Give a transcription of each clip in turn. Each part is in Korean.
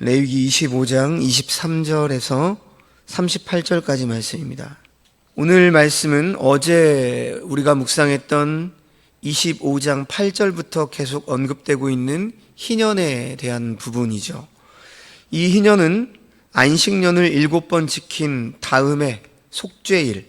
레위기 25장 23절에서 38절까지 말씀입니다. 오늘 말씀은 어제 우리가 묵상했던 25장 8절부터 계속 언급되고 있는 희년에 대한 부분이죠. 이 희년은 안식년을 7번 지킨 다음에 속죄일,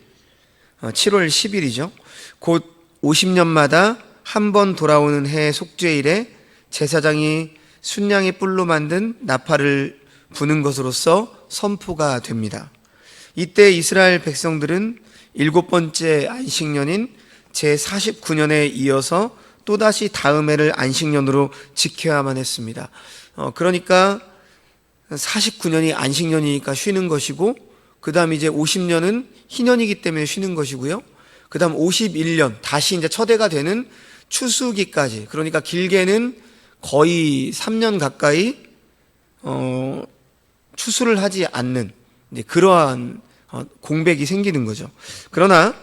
7월 10일이죠. 곧 50년마다 한 번 돌아오는 해 속죄일에 제사장이 순양의 뿔로 만든 나팔을 부는 것으로서 선포가 됩니다. 이때 이스라엘 백성들은 7번째 안식년인 제49년에 이어서 또다시 다음 해를 안식년으로 지켜야만 했습니다. 그러니까 49년이 안식년이니까 쉬는 것이고, 그 다음 이제 50년은 희년이기 때문에 쉬는 것이고요. 그 다음 51년, 다시 이제 첫 해가 되는 추수기까지, 그러니까 길게는 거의 3년 가까이 추수를 하지 않는 그러한 공백이 생기는 거죠. 그러나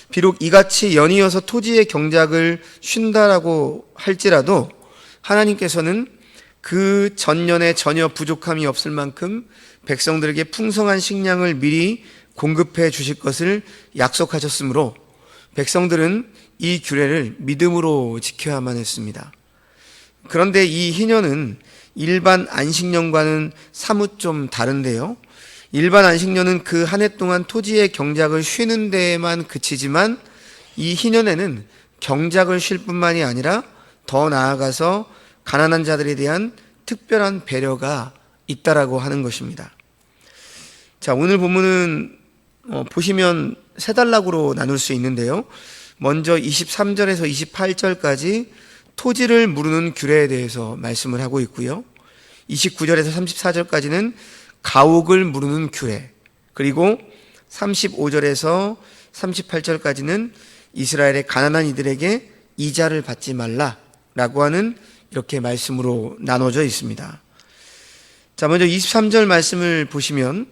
비록 이같이 연이어서 토지의 경작을 쉰다라고 할지라도 하나님께서는 그 전년에 전혀 부족함이 없을 만큼 백성들에게 풍성한 식량을 미리 공급해 주실 것을 약속하셨으므로 백성들은 이 규례를 믿음으로 지켜야만 했습니다. 그런데 이 희년은 일반 안식년과는 사뭇 좀 다른데요. 일반 안식년은 그 한 해 동안 토지의 경작을 쉬는 데에만 그치지만, 이 희년에는 경작을 쉴 뿐만이 아니라 더 나아가서 가난한 자들에 대한 특별한 배려가 있다라고 하는 것입니다. 자, 오늘 본문은 보시면 세 단락으로 나눌 수 있는데요. 먼저 23절에서 28절까지 토지를 무르는 규례에 대해서 말씀을 하고 있고요. 29절에서 34절까지는 가옥을 무르는 규례, 그리고 35절에서 38절까지는 이스라엘의 가난한 이들에게 이자를 받지 말라라고 하는 이렇게 말씀으로 나눠져 있습니다. 자, 먼저 23절 말씀을 보시면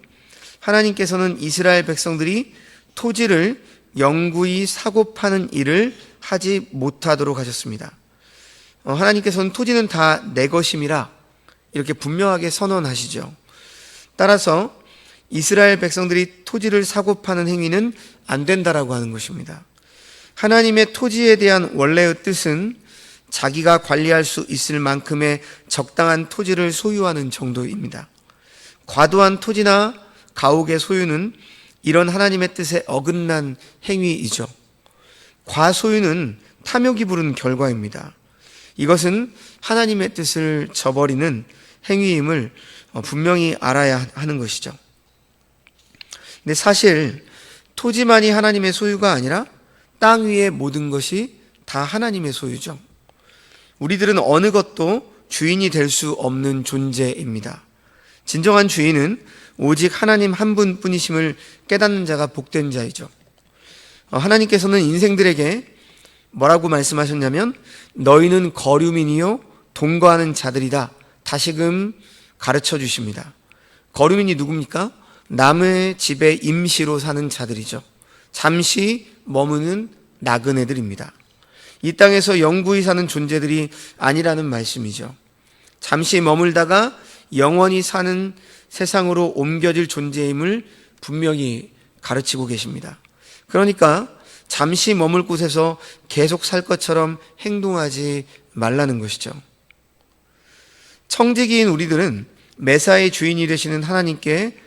하나님께서는 이스라엘 백성들이 토지를 영구히 사고 파는 일을 하지 못하도록 하셨습니다. 하나님께서는 토지는 다 내 것임이라 이렇게 분명하게 선언하시죠. 따라서 이스라엘 백성들이 토지를 사고 파는 행위는 안 된다라고 하는 것입니다. 하나님의 토지에 대한 원래의 뜻은 자기가 관리할 수 있을 만큼의 적당한 토지를 소유하는 정도입니다. 과도한 토지나 가옥의 소유는 이런 하나님의 뜻에 어긋난 행위이죠. 과소유는 탐욕이 부른 결과입니다. 이것은 하나님의 뜻을 저버리는 행위임을 분명히 알아야 하는 것이죠. 근데 사실 토지만이 하나님의 소유가 아니라 땅 위의 모든 것이 다 하나님의 소유죠. 우리들은 어느 것도 주인이 될 수 없는 존재입니다. 진정한 주인은 오직 하나님 한 분뿐이심을 깨닫는 자가 복된 자이죠. 하나님께서는 인생들에게 뭐라고 말씀하셨냐면, 너희는 거류민이요 동거하는 자들이다, 다시금 가르쳐 주십니다. 거류민이 누굽니까? 남의 집에 임시로 사는 자들이죠. 잠시 머무는 나그네들입니다. 이 땅에서 영구히 사는 존재들이 아니라는 말씀이죠. 잠시 머물다가 영원히 사는 세상으로 옮겨질 존재임을 분명히 가르치고 계십니다. 그러니까 잠시 머물 곳에서 계속 살 것처럼 행동하지 말라는 것이죠. 청지기인 우리들은 매사의 주인이 되시는 하나님께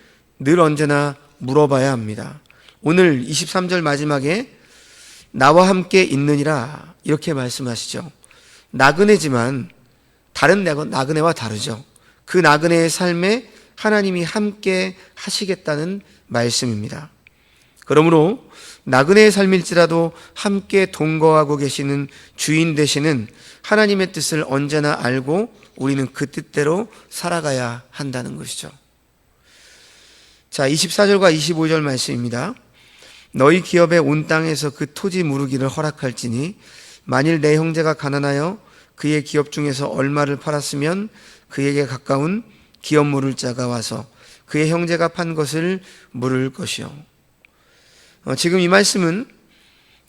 늘 언제나 물어봐야 합니다. 오늘 23절 마지막에 나와 함께 있느니라 이렇게 말씀하시죠. 나그네지만 다른 나그네와 다르죠. 그 나그네의 삶에 하나님이 함께 하시겠다는 말씀입니다. 그러므로 나그네의 삶일지라도 함께 동거하고 계시는 주인 되시는 하나님의 뜻을 언제나 알고 우리는 그 뜻대로 살아가야 한다는 것이죠. 자, 24절과 25절 말씀입니다. 너희 기업에 온 땅에서 그 토지 무르기를 허락할지니 만일 내 형제가 가난하여 그의 기업 중에서 얼마를 팔았으면 그에게 가까운 기업 물을 자가 와서 그의 형제가 판 것을 물을 것이요. 지금 이 말씀은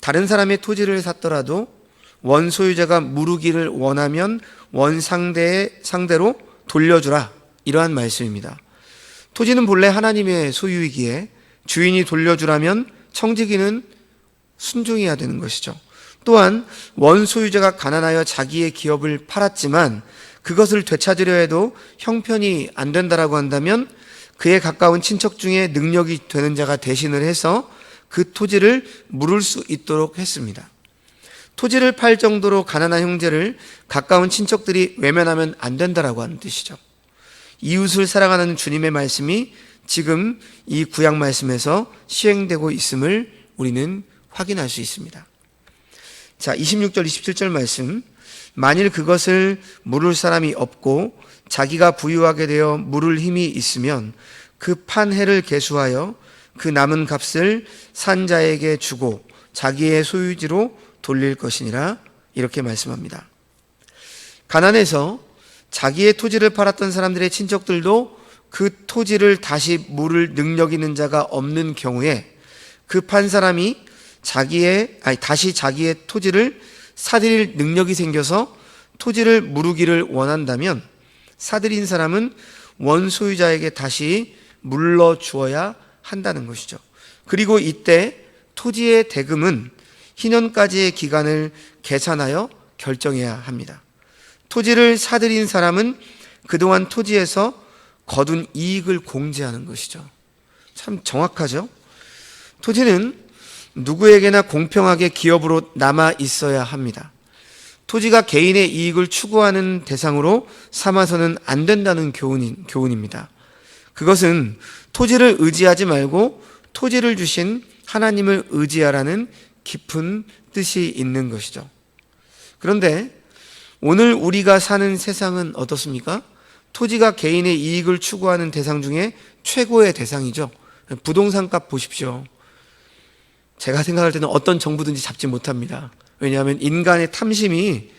다른 사람의 토지를 샀더라도 원소유자가 무르기를 원하면 원상대의 상대로 돌려주라 이러한 말씀입니다. 토지는 본래 하나님의 소유이기에 주인이 돌려주라면 청지기는 순종해야 되는 것이죠. 또한 원소유자가 가난하여 자기의 기업을 팔았지만 그것을 되찾으려 해도 형편이 안 된다라고 한다면 그에 가까운 친척 중에 능력이 되는 자가 대신을 해서 그 토지를 물을 수 있도록 했습니다. 토지를 팔 정도로 가난한 형제를 가까운 친척들이 외면하면 안 된다라고 하는 뜻이죠. 이웃을 사랑하는 주님의 말씀이 지금 이 구약 말씀에서 시행되고 있음을 우리는 확인할 수 있습니다. 자, 26절, 27절 말씀. 만일 그것을 물을 사람이 없고 자기가 부유하게 되어 물을 힘이 있으면 그 판 해를 계수하여 그 남은 값을 산 자에게 주고 자기의 소유지로 돌릴 것이니라, 이렇게 말씀합니다. 가난해서 자기의 토지를 팔았던 사람들의 친척들도 그 토지를 다시 물을 능력 있는 자가 없는 경우에 그 판 사람이 다시 자기의 토지를 사들일 능력이 생겨서 토지를 무르기를 원한다면 사들인 사람은 원소유자에게 다시 물러주어야 한다는 것이죠. 그리고 이때 토지의 대금은 희년까지의 기간을 계산하여 결정해야 합니다. 토지를 사들인 사람은 그동안 토지에서 거둔 이익을 공제하는 것이죠. 참 정확하죠? 토지는 누구에게나 공평하게 기업으로 남아 있어야 합니다. 토지가 개인의 이익을 추구하는 대상으로 삼아서는 안 된다는 교훈입니다. 그것은 토지를 의지하지 말고 토지를 주신 하나님을 의지하라는 깊은 뜻이 있는 것이죠. 그런데 오늘 우리가 사는 세상은 어떻습니까? 토지가 개인의 이익을 추구하는 대상 중에 최고의 대상이죠. 부동산 값 보십시오. 제가 생각할 때는 어떤 정부든지 잡지 못합니다. 왜냐하면 인간의 탐심이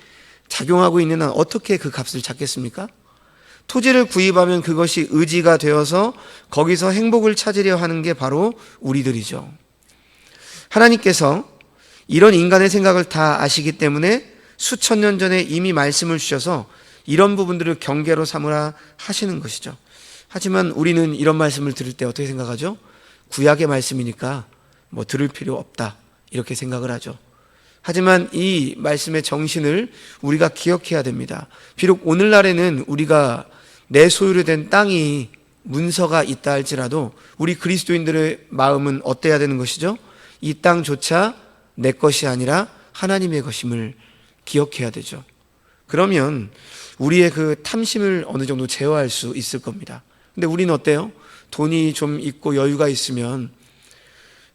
작용하고 있는 한 어떻게 그 값을 잡겠습니까? 토지를 구입하면 그것이 의지가 되어서 거기서 행복을 찾으려 하는 게 바로 우리들이죠. 하나님께서 이런 인간의 생각을 다 아시기 때문에 수천 년 전에 이미 말씀을 주셔서 이런 부분들을 경계로 삼으라 하시는 것이죠. 하지만 우리는 이런 말씀을 들을 때 어떻게 생각하죠? 구약의 말씀이니까 뭐 들을 필요 없다, 이렇게 생각을 하죠. 하지만 이 말씀의 정신을 우리가 기억해야 됩니다. 비록 오늘날에는 우리가 내 소유로 된 땅이 문서가 있다 할지라도 우리 그리스도인들의 마음은 어때야 되는 것이죠? 이 땅조차 내 것이 아니라 하나님의 것임을 기억해야 되죠. 그러면 우리의 그 탐심을 어느 정도 제어할 수 있을 겁니다. 근데 우리는 어때요? 돈이 좀 있고 여유가 있으면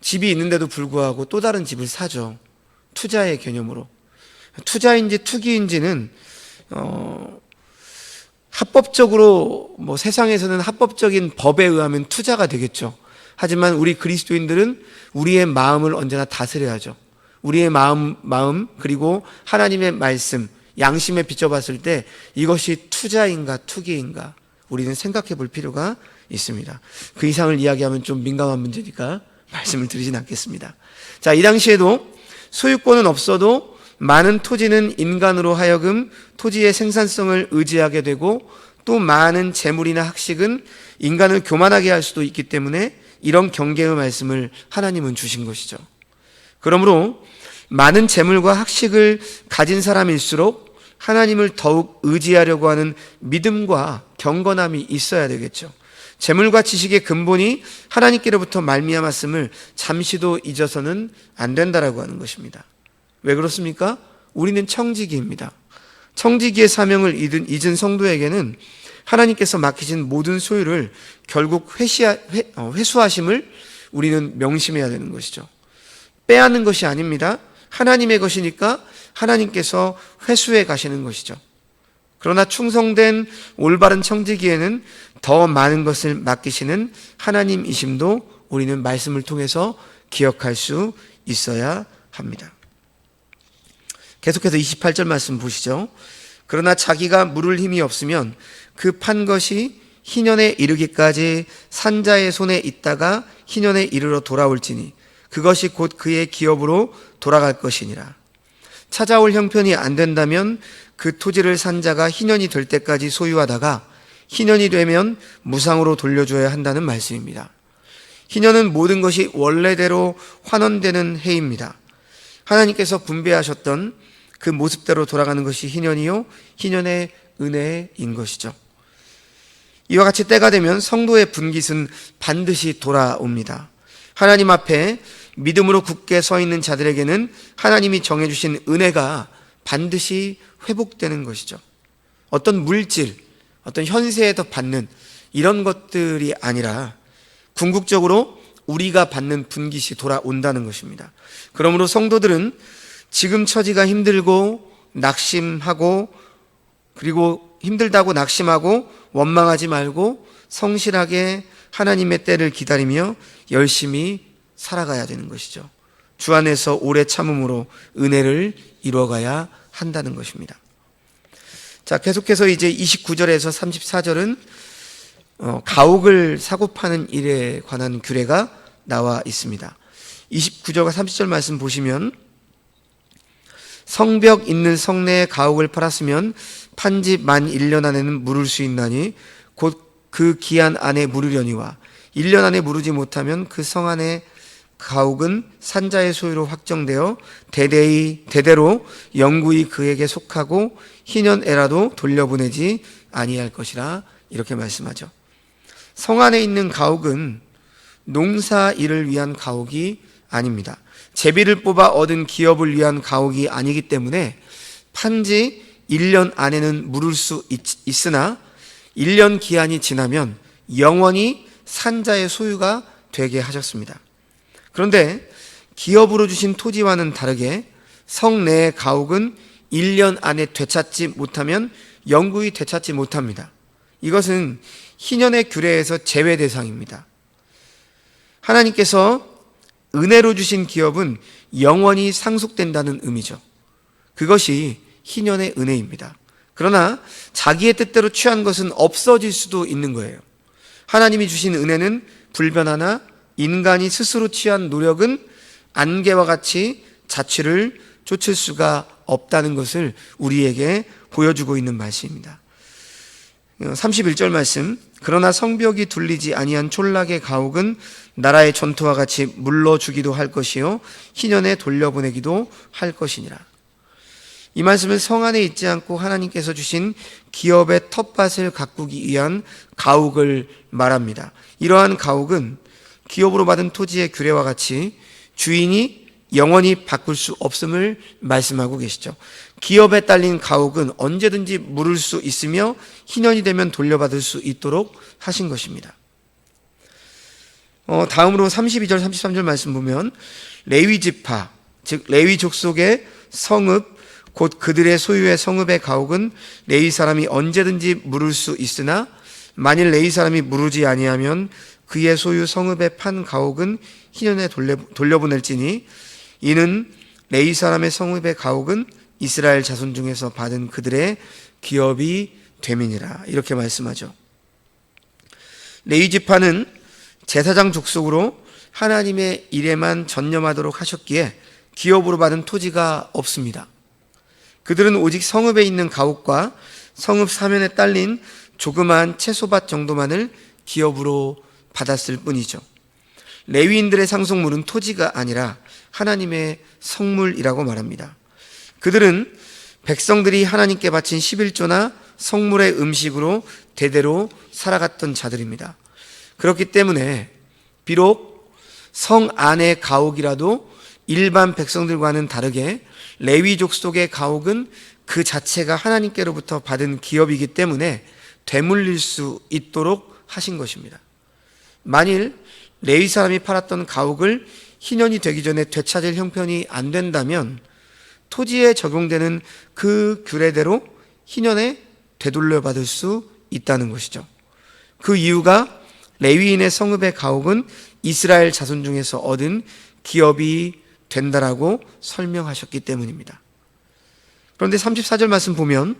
집이 있는데도 불구하고 또 다른 집을 사죠. 투자의 개념으로. 투자인지 투기인지는 합법적으로 세상에서는 합법적인 법에 의하면 투자가 되겠죠. 하지만 우리 그리스도인들은 우리의 마음을 언제나 다스려야죠. 우리의 마음 그리고 하나님의 말씀, 양심에 비춰봤을 때 이것이 투자인가 투기인가 우리는 생각해 볼 필요가 있습니다. 그 이상을 이야기하면 좀 민감한 문제니까 말씀을 드리진 않겠습니다. 자, 이 당시에도 소유권은 없어도 많은 토지는 인간으로 하여금 토지의 생산성을 의지하게 되고 또 많은 재물이나 학식은 인간을 교만하게 할 수도 있기 때문에 이런 경계의 말씀을 하나님은 주신 것이죠. 그러므로 많은 재물과 학식을 가진 사람일수록 하나님을 더욱 의지하려고 하는 믿음과 경건함이 있어야 되겠죠. 재물과 지식의 근본이 하나님께로부터 말미암았음을 잠시도 잊어서는 안 된다라고 하는 것입니다. 왜 그렇습니까? 우리는 청지기입니다. 청지기의 사명을 잊은 성도에게는 하나님께서 맡기신 모든 소유를 결국 회수하심을 우리는 명심해야 되는 것이죠. 빼앗는 것이 아닙니다. 하나님의 것이니까 하나님께서 회수해 가시는 것이죠. 그러나 충성된 올바른 청지기에는 더 많은 것을 맡기시는 하나님이심도 우리는 말씀을 통해서 기억할 수 있어야 합니다. 계속해서 28절 말씀 보시죠. 그러나 자기가 물을 힘이 없으면 그 판 것이 희년에 이르기까지 산자의 손에 있다가 희년에 이르러 돌아올지니 그것이 곧 그의 기업으로 돌아갈 것이니라. 찾아올 형편이 안 된다면 그 토지를 산 자가 희년이 될 때까지 소유하다가 희년이 되면 무상으로 돌려줘야 한다는 말씀입니다. 희년은 모든 것이 원래대로 환원되는 해입니다. 하나님께서 분배하셨던 그 모습대로 돌아가는 것이 희년이요, 희년의 은혜인 것이죠. 이와 같이 때가 되면 성도의 분깃은 반드시 돌아옵니다. 하나님 앞에 믿음으로 굳게 서 있는 자들에게는 하나님이 정해주신 은혜가 반드시 회복되는 것이죠. 어떤 물질, 어떤 현세에서 받는 이런 것들이 아니라 궁극적으로 우리가 받는 분깃이 돌아온다는 것입니다. 그러므로 성도들은 지금 처지가 힘들고 낙심하고, 그리고 힘들다고 낙심하고 원망하지 말고 성실하게 하나님의 때를 기다리며 열심히 살아가야 되는 것이죠. 주 안에서 오래 참음으로 은혜를 이루어가야 한다는 것입니다. 자, 계속해서 이제 29절에서 34절은 가옥을 사고 파는 일에 관한 규례가 나와 있습니다. 29절과 30절 말씀 보시면, 성벽 있는 성내에 가옥을 팔았으면 판지 만 1년 안에는 물을 수 있나니 곧 그 기한 안에 물으려니와 1년 안에 물으지 못하면 그 성 안에 가옥은 산자의 소유로 확정되어 대대로 영구히 그에게 속하고 희년애라도 돌려보내지 아니할 것이라, 이렇게 말씀하죠. 성 안에 있는 가옥은 농사 일을 위한 가옥이 아닙니다. 제비를 뽑아 얻은 기업을 위한 가옥이 아니기 때문에 판지 1년 안에는 물을 수 있으나 1년 기한이 지나면 영원히 산자의 소유가 되게 하셨습니다. 그런데 기업으로 주신 토지와는 다르게 성 내의 가옥은 1년 안에 되찾지 못하면 영구히 되찾지 못합니다. 이것은 희년의 규례에서 제외 대상입니다. 하나님께서 은혜로 주신 기업은 영원히 상속된다는 의미죠. 그것이 희년의 은혜입니다. 그러나 자기의 뜻대로 취한 것은 없어질 수도 있는 거예요. 하나님이 주신 은혜는 불변하나 인간이 스스로 취한 노력은 안개와 같이 자취를 쫓을 수가 없다는 것을 우리에게 보여주고 있는 말씀입니다. 31절 말씀, 그러나 성벽이 둘리지 아니한 촌락의 가옥은 나라의 전투와 같이 물러주기도 할 것이요 희년에 돌려보내기도 할 것이니라. 이 말씀은 성 안에 있지 않고 하나님께서 주신 기업의 텃밭을 가꾸기 위한 가옥을 말합니다. 이러한 가옥은 기업으로 받은 토지의 규례와 같이 주인이 영원히 바꿀 수 없음을 말씀하고 계시죠. 기업에 딸린 가옥은 언제든지 물을 수 있으며 희년이 되면 돌려받을 수 있도록 하신 것입니다. 다음으로 32절 33절 말씀 보면, 레위 지파, 즉 레위 족속의 성읍 곧 그들의 소유의 성읍의 가옥은 레위 사람이 언제든지 물을 수 있으나 만일 레위 사람이 물으지 아니하면 그의 소유 성읍에 판 가옥은 희년에 돌려보낼지니 이는 레위 사람의 성읍의 가옥은 이스라엘 자손 중에서 받은 그들의 기업이 됨이니라, 이렇게 말씀하죠. 레위 지파는 제사장 족속으로 하나님의 일에만 전념하도록 하셨기에 기업으로 받은 토지가 없습니다. 그들은 오직 성읍에 있는 가옥과 성읍 사면에 딸린 조그마한 채소밭 정도만을 기업으로 받았을 뿐이죠. 레위인들의 상속물은 토지가 아니라 하나님의 성물이라고 말합니다. 그들은 백성들이 하나님께 바친 11조나 성물의 음식으로 대대로 살아갔던 자들입니다. 그렇기 때문에 비록 성 안의 가옥이라도 일반 백성들과는 다르게 레위족 속의 가옥은 그 자체가 하나님께로부터 받은 기업이기 때문에 되물릴 수 있도록 하신 것입니다. 만일 레위 사람이 팔았던 가옥을 희년이 되기 전에 되찾을 형편이 안 된다면 토지에 적용되는 그 규례대로 희년에 되돌려받을 수 있다는 것이죠. 그 이유가 레위인의 성읍의 가옥은 이스라엘 자손 중에서 얻은 기업이 된다라고 설명하셨기 때문입니다. 그런데 34절 말씀 보면,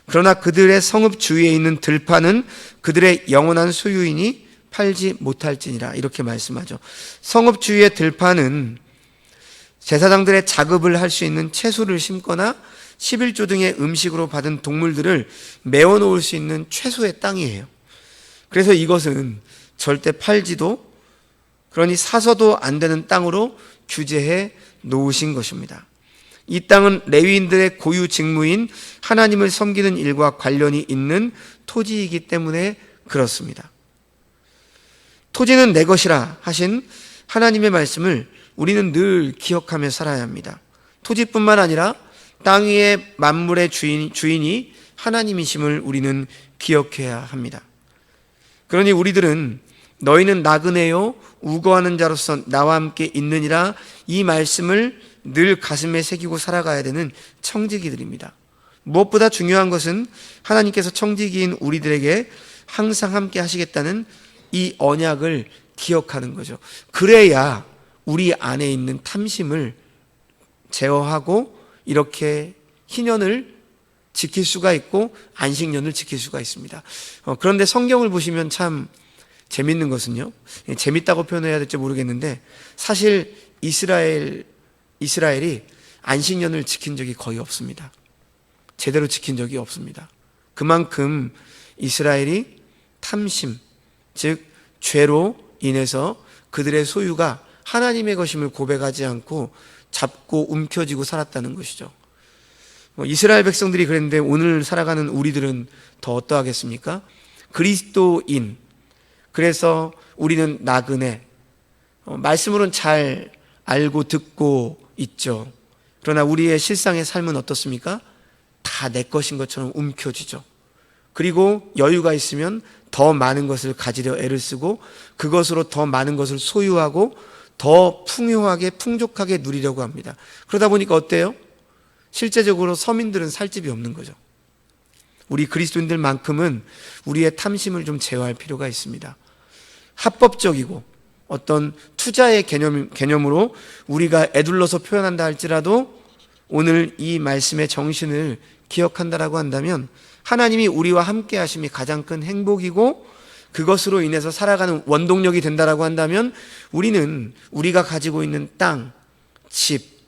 그러나 그들의 성읍 주위에 있는 들판은 그들의 영원한 소유이니 팔지 못할지니라, 이렇게 말씀하죠. 성읍 주위의 들판은 제사장들의 작업을 할 수 있는 채소를 심거나 11조 등의 음식으로 받은 동물들을 메워 놓을 수 있는 최소의 땅이에요. 그래서 이것은 절대 팔지도, 그러니 사서도 안 되는 땅으로 규제해 놓으신 것입니다. 이 땅은 레위인들의 고유 직무인 하나님을 섬기는 일과 관련이 있는 토지이기 때문에 그렇습니다. 토지는 내 것이라 하신 하나님의 말씀을 우리는 늘 기억하며 살아야 합니다. 토지뿐만 아니라 땅 위의 만물의 주인이 하나님이심을 우리는 기억해야 합니다. 그러니 우리들은 너희는 나그네요 우거하는 자로서 나와 함께 있느니라, 이 말씀을 늘 가슴에 새기고 살아가야 되는 청지기들입니다. 무엇보다 중요한 것은 하나님께서 청지기인 우리들에게 항상 함께 하시겠다는 이 언약을 기억하는 거죠. 그래야 우리 안에 있는 탐심을 제어하고 이렇게 희년을 지킬 수가 있고 안식년을 지킬 수가 있습니다. 그런데 성경을 보시면 참 재밌는 것은요, 재밌다고 표현해야 될지 모르겠는데 사실 이스라엘이 안식년을 지킨 적이 거의 없습니다. 제대로 지킨 적이 없습니다. 그만큼 이스라엘이 탐심, 즉 죄로 인해서 그들의 소유가 하나님의 것임을 고백하지 않고 잡고 움켜쥐고 살았다는 것이죠. 이스라엘 백성들이 그랬는데 오늘 살아가는 우리들은 더 어떠하겠습니까? 그리스도인, 그래서 우리는 나그네, 말씀으로는 잘 알고 듣고 있죠. 그러나 우리의 실상의 삶은 어떻습니까? 다 내 것인 것처럼 움켜쥐죠. 그리고 여유가 있으면 더 많은 것을 가지려 애를 쓰고 그것으로 더 많은 것을 소유하고 더 풍요하게 풍족하게 누리려고 합니다. 그러다 보니까 어때요? 실제적으로 서민들은 살 집이 없는 거죠. 우리 그리스도인들만큼은 우리의 탐심을 좀 제어할 필요가 있습니다. 합법적이고 어떤 투자의 개념으로 우리가 에둘러서 표현한다 할지라도 오늘 이 말씀의 정신을 기억한다라고 한다면 하나님이 우리와 함께 하심이 가장 큰 행복이고 그것으로 인해서 살아가는 원동력이 된다라고 한다면 우리는 우리가 가지고 있는 땅, 집,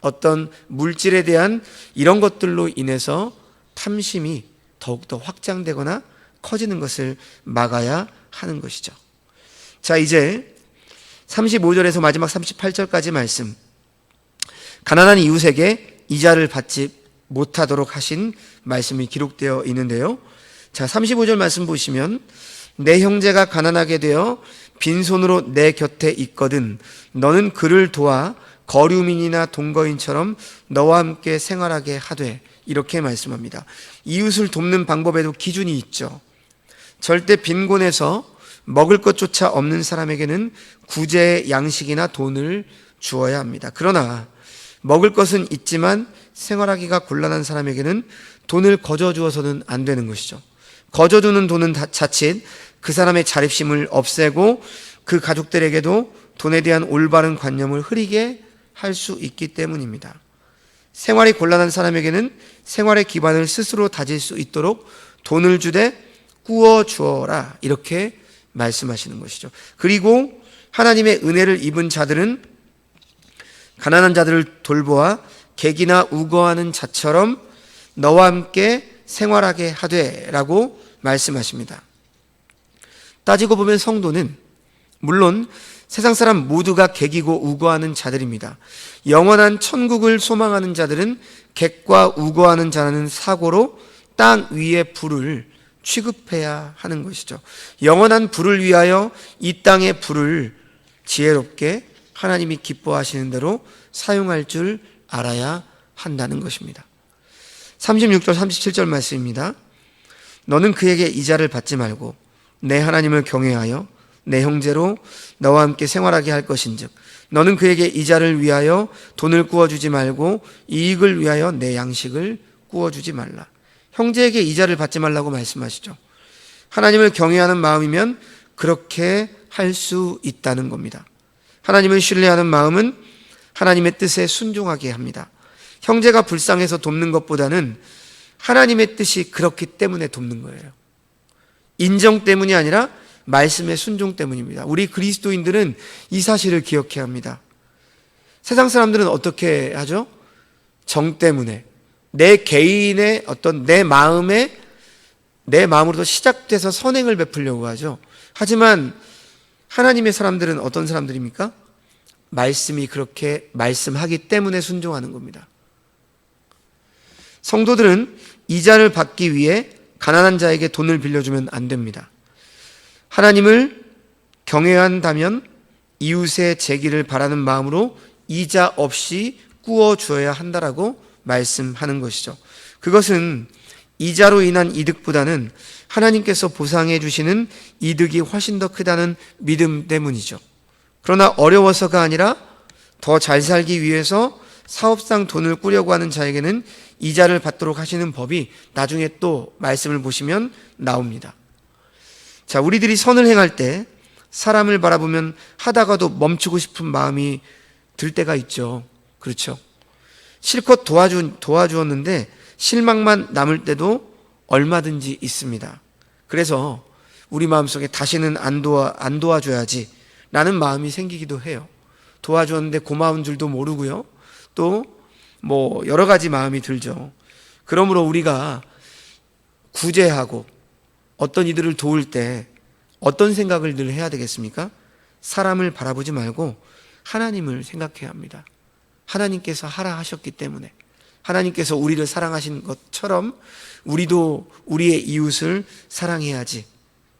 어떤 물질에 대한 이런 것들로 인해서 탐심이 더욱더 확장되거나 커지는 것을 막아야 하는 것이죠. 자, 이제 35절에서 마지막 38절까지 말씀, 가난한 이웃에게 이자를 받지 못하도록 하신 말씀이 기록되어 있는데요. 자, 35절 말씀 보시면 내 형제가 가난하게 되어 빈손으로 내 곁에 있거든 너는 그를 도와 거류민이나 동거인처럼 너와 함께 생활하게 하되, 이렇게 말씀합니다. 이웃을 돕는 방법에도 기준이 있죠. 절대 빈곤해서 먹을 것조차 없는 사람에게는 구제의 양식이나 돈을 주어야 합니다. 그러나 먹을 것은 있지만 생활하기가 곤란한 사람에게는 돈을 거저 주어서는 안 되는 것이죠. 거저 주는 돈은 자칫 그 사람의 자립심을 없애고 그 가족들에게도 돈에 대한 올바른 관념을 흐리게 할 수 있기 때문입니다. 생활이 곤란한 사람에게는 생활의 기반을 스스로 다질 수 있도록 돈을 주되 꾸어 주어라, 이렇게 말씀하시는 것이죠. 그리고 하나님의 은혜를 입은 자들은 가난한 자들을 돌보아 객이나 우거하는 자처럼 너와 함께 생활하게 하되라고 말씀하십니다. 따지고 보면 성도는 물론 세상 사람 모두가 객이고 우거하는 자들입니다. 영원한 천국을 소망하는 자들은 객과 우거하는 자라는 사고로 땅 위의 불을 취급해야 하는 것이죠. 영원한 불을 위하여 이 땅의 불을 지혜롭게 하나님이 기뻐하시는 대로 사용할 줄 알아야 한다는 것입니다. 36절 37절 말씀입니다. 너는 그에게 이자를 받지 말고 내 하나님을 경외하여 내 형제로 너와 함께 생활하게 할 것인즉 너는 그에게 이자를 위하여 돈을 구워주지 말고 이익을 위하여 내 양식을 구워주지 말라. 형제에게 이자를 받지 말라고 말씀하시죠. 하나님을 경외하는 마음이면 그렇게 할 수 있다는 겁니다. 하나님을 신뢰하는 마음은 하나님의 뜻에 순종하게 합니다. 형제가 불쌍해서 돕는 것보다는 하나님의 뜻이 그렇기 때문에 돕는 거예요. 인정 때문이 아니라 말씀의 순종 때문입니다. 우리 그리스도인들은 이 사실을 기억해야 합니다. 세상 사람들은 어떻게 하죠? 정 때문에, 내 개인의 어떤 내 마음에 내 마음으로도 시작돼서 선행을 베풀려고 하죠. 하지만 하나님의 사람들은 어떤 사람들입니까? 말씀이 그렇게 말씀하기 때문에 순종하는 겁니다. 성도들은 이자를 받기 위해 가난한 자에게 돈을 빌려주면 안 됩니다. 하나님을 경외한다면 이웃의 재기를 바라는 마음으로 이자 없이 꾸어주어야 한다라고 말씀하는 것이죠. 그것은 이자로 인한 이득보다는 하나님께서 보상해 주시는 이득이 훨씬 더 크다는 믿음 때문이죠. 그러나 어려워서가 아니라 더 잘 살기 위해서 사업상 돈을 꾸려고 하는 자에게는 이자를 받도록 하시는 법이 나중에 또 말씀을 보시면 나옵니다. 자, 우리들이 선을 행할 때 사람을 바라보면 하다가도 멈추고 싶은 마음이 들 때가 있죠. 그렇죠? 실컷 도와주었는데 실망만 남을 때도 얼마든지 있습니다. 그래서 우리 마음속에 다시는 안 도와줘야지 라는 마음이 생기기도 해요. 도와줬는데 고마운 줄도 모르고요. 또 여러 가지 마음이 들죠. 그러므로 우리가 구제하고 어떤 이들을 도울 때 어떤 생각을 늘 해야 되겠습니까? 사람을 바라보지 말고 하나님을 생각해야 합니다. 하나님께서 하라 하셨기 때문에, 하나님께서 우리를 사랑하신 것처럼 우리도 우리의 이웃을 사랑해야지.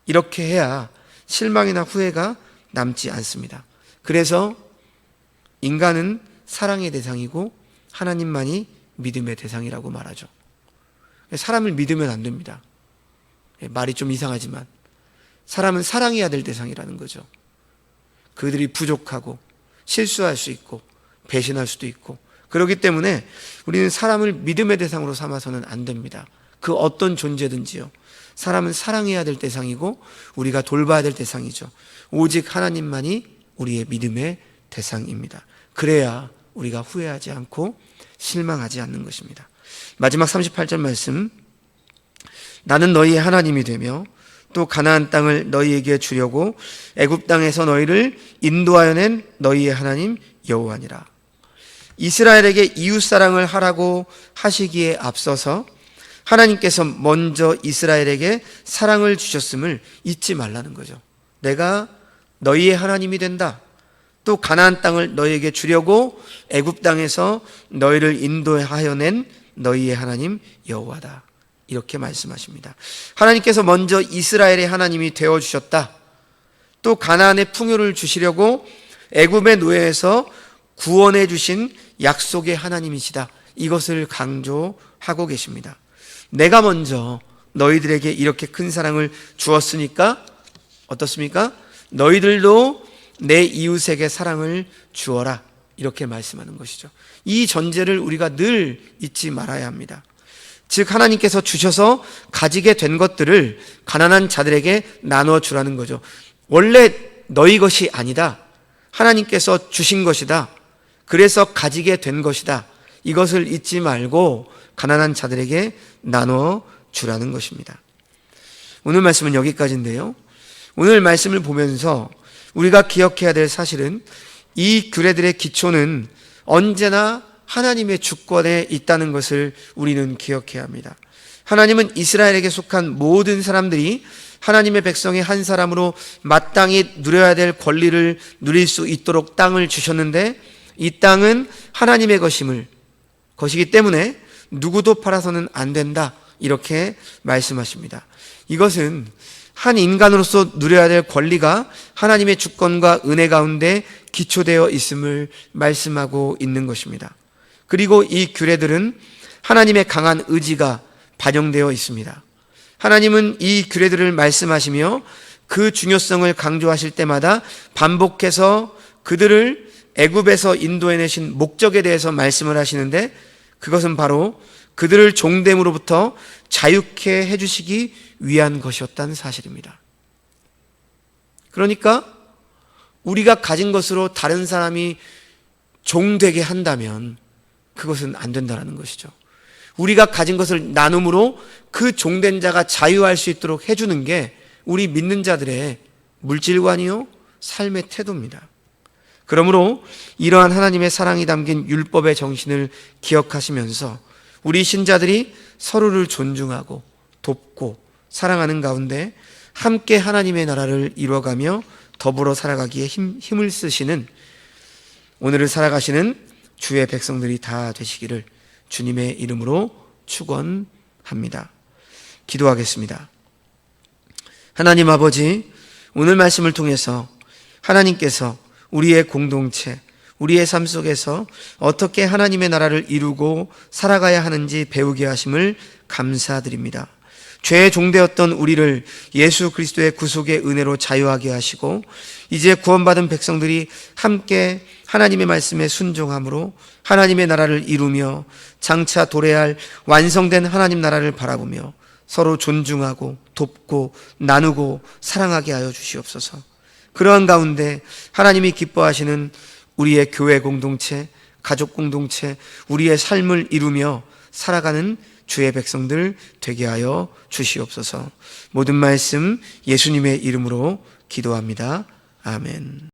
이렇게 해야 실망이나 후회가 남지 않습니다. 그래서 인간은 사랑의 대상이고 하나님만이 믿음의 대상이라고 말하죠. 사람을 믿으면 안 됩니다. 말이 좀 이상하지만 사람은 사랑해야 될 대상이라는 거죠. 그들이 부족하고 실수할 수 있고 배신할 수도 있고, 그렇기 때문에 우리는 사람을 믿음의 대상으로 삼아서는 안 됩니다. 그 어떤 존재든지요. 사람은 사랑해야 될 대상이고 우리가 돌봐야 될 대상이죠. 오직 하나님만이 우리의 믿음의 대상입니다. 그래야 우리가 후회하지 않고 실망하지 않는 것입니다. 마지막 38절 말씀, 나는 너희의 하나님이 되며 또 가나안 땅을 너희에게 주려고 애굽 땅에서 너희를 인도하여 낸 너희의 하나님 여호와니라. 이스라엘에게 이웃사랑을 하라고 하시기에 앞서서 하나님께서 먼저 이스라엘에게 사랑을 주셨음을 잊지 말라는 거죠. 내가 너희의 하나님이 된다. 또 가나안 땅을 너희에게 주려고 애굽 땅에서 너희를 인도하여 낸 너희의 하나님 여호와다. 이렇게 말씀하십니다. 하나님께서 먼저 이스라엘의 하나님이 되어주셨다. 또 가나안의 풍요를 주시려고 애굽의 노예에서 구원해 주신 약속의 하나님이시다. 이것을 강조하고 계십니다. 내가 먼저 너희들에게 이렇게 큰 사랑을 주었으니까 어떻습니까? 너희들도 내 이웃에게 사랑을 주어라. 이렇게 말씀하는 것이죠. 이 전제를 우리가 늘 잊지 말아야 합니다. 즉 하나님께서 주셔서 가지게 된 것들을 가난한 자들에게 나눠 주라는 거죠. 원래 너희 것이 아니다. 하나님께서 주신 것이다. 그래서 가지게 된 것이다. 이것을 잊지 말고 가난한 자들에게 나눠 주라는 것입니다. 오늘 말씀은 여기까지인데요. 오늘 말씀을 보면서 우리가 기억해야 될 사실은 이 규례들의 기초는 언제나 하나님의 주권에 있다는 것을 우리는 기억해야 합니다. 하나님은 이스라엘에게 속한 모든 사람들이 하나님의 백성의 한 사람으로 마땅히 누려야 될 권리를 누릴 수 있도록 땅을 주셨는데, 이 땅은 하나님의 것이기 때문에 누구도 팔아서는 안 된다. 이렇게 말씀하십니다. 이것은 한 인간으로서 누려야 될 권리가 하나님의 주권과 은혜 가운데 기초되어 있음을 말씀하고 있는 것입니다. 그리고 이 규례들은 하나님의 강한 의지가 반영되어 있습니다. 하나님은 이 규례들을 말씀하시며 그 중요성을 강조하실 때마다 반복해서 그들을 애굽에서 인도해내신 목적에 대해서 말씀을 하시는데, 그것은 바로 그들을 종됨으로부터 자유케 해주시기 위한 것이었다는 사실입니다. 그러니까 우리가 가진 것으로 다른 사람이 종되게 한다면 그것은 안 된다는 것이죠. 우리가 가진 것을 나눔으로 그 종된 자가 자유할 수 있도록 해주는 게 우리 믿는 자들의 물질관이요 삶의 태도입니다. 그러므로 이러한 하나님의 사랑이 담긴 율법의 정신을 기억하시면서 우리 신자들이 서로를 존중하고 돕고 사랑하는 가운데 함께 하나님의 나라를 이루어가며 더불어 살아가기에 힘을 쓰시는, 오늘을 살아가시는 주의 백성들이 다 되시기를 주님의 이름으로 축원합니다. 기도하겠습니다. 하나님 아버지, 오늘 말씀을 통해서 하나님께서 우리의 공동체, 우리의 삶 속에서 어떻게 하나님의 나라를 이루고 살아가야 하는지 배우게 하심을 감사드립니다. 죄의 종되었던 우리를 예수 그리스도의 구속의 은혜로 자유하게 하시고, 이제 구원받은 백성들이 함께 하나님의 말씀에 순종함으로 하나님의 나라를 이루며 장차 도래할 완성된 하나님 나라를 바라보며 서로 존중하고 돕고 나누고 사랑하게 하여 주시옵소서. 그러한 가운데 하나님이 기뻐하시는 우리의 교회 공동체, 가족 공동체, 우리의 삶을 이루며 살아가는 주의 백성들 되게 하여 주시옵소서. 모든 말씀 예수님의 이름으로 기도합니다. 아멘.